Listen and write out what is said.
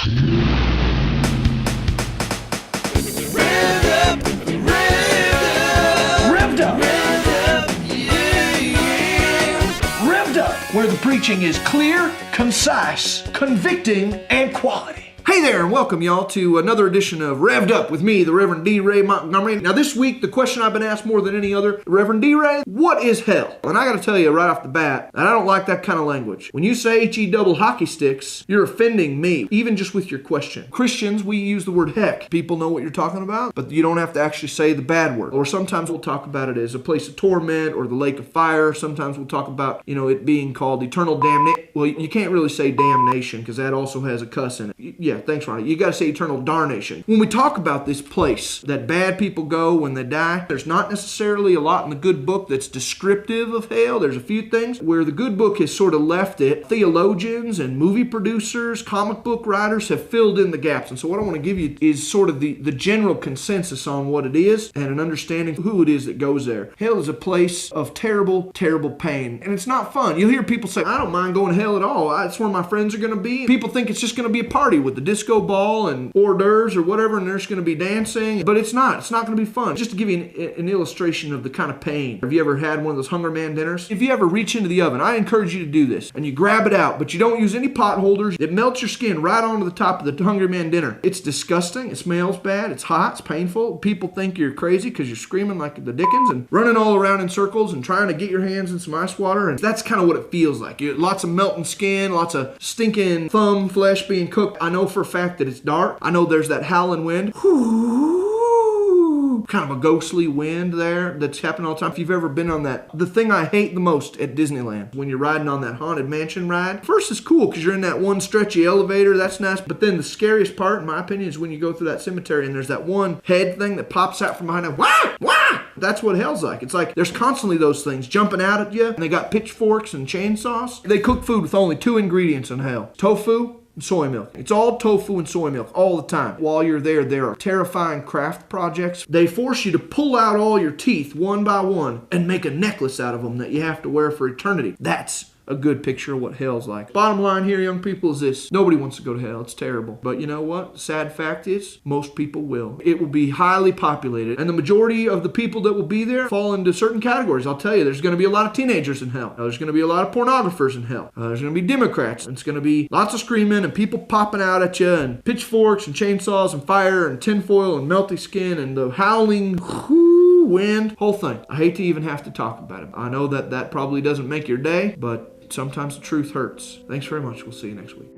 Where the preaching is clear, concise, convicting, and quality. Hey there, and welcome y'all to another edition of Revved Up with me, the Reverend D. Ray Montgomery. Now this week, the question I've been asked more than any other, Reverend D. Ray, what is hell? And I gotta tell you right off the bat, that I don't like that kind of language. When you say H-E double hockey sticks, you're offending me, even just with your question. Christians, we use the word heck. People know what you're talking about, but you don't have to actually say the bad word. Or sometimes we'll talk about it as a place of torment or the lake of fire. Sometimes we'll talk about, it being called eternal damnation. Well, you can't really say damnation because that also has a cuss in it. Yeah, thanks, Ronnie. You got to say eternal darnation. When we talk about this place that bad people go when they die, there's not necessarily a lot in the good book that's descriptive of hell. There's a few things where the good book has sort of left it. Theologians and movie producers, comic book writers have filled in the gaps. And so what I want to give you is sort of the general consensus on what it is and an understanding of who it is that goes there. Hell is a place of terrible, terrible pain. And it's not fun. You'll hear people say, I don't mind going to hell at all. That's where my friends are going to be. People think it's just going to be a party with the disco ball and hors d'oeuvres or whatever, and there's going to be dancing. But it's not. It's not going to be fun. Just to give you an illustration of the kind of pain. Have you ever had one of those Hunger Man dinners? If you ever reach into the oven, I encourage you to do this, and you grab it out, but you don't use any pot holders. It melts your skin right onto the top of the Hunger Man dinner. It's disgusting. It smells bad. It's hot. It's painful. People think you're crazy because you're screaming like the Dickens and running all around in circles and trying to get your hands in some ice water, and that's kind of what it feels like. Lots of melting skin, lots of stinking thumb flesh being cooked. I know for a fact that it's dark. I know there's that howling wind. Kind of a ghostly wind there that's happening all the time. If you've ever been on that, the thing I hate the most at Disneyland, when you're riding on that Haunted Mansion ride, first it's cool because you're in that one stretchy elevator, that's nice, but then the scariest part, in my opinion, is when you go through that cemetery and there's that one head thing that pops out from behind it. Wah! Wah! That's what hell's like. It's like there's constantly those things jumping out at you, and they got pitchforks and chainsaws. They cook food with only 2 ingredients in hell: tofu and soy milk. It's all tofu and soy milk all the time. While you're there are terrifying craft projects. They force you to pull out all your teeth one by one and make a necklace out of them that you have to wear for eternity. That's a good picture of what hell's like. Bottom line here, young people, is this. Nobody wants to go to hell. It's terrible. But you know what? Sad fact is, most people will. It will be highly populated. And the majority of the people that will be there fall into certain categories. I'll tell you, there's going to be a lot of teenagers in hell. There's going to be a lot of pornographers in hell. There's going to be Democrats. It's going to be lots of screaming and people popping out at you and pitchforks and chainsaws and fire and tinfoil and melty skin and the howling wind. Whole thing. I hate to even have to talk about it. I know that probably doesn't make your day, but sometimes the truth hurts. Thanks very much. We'll see you next week.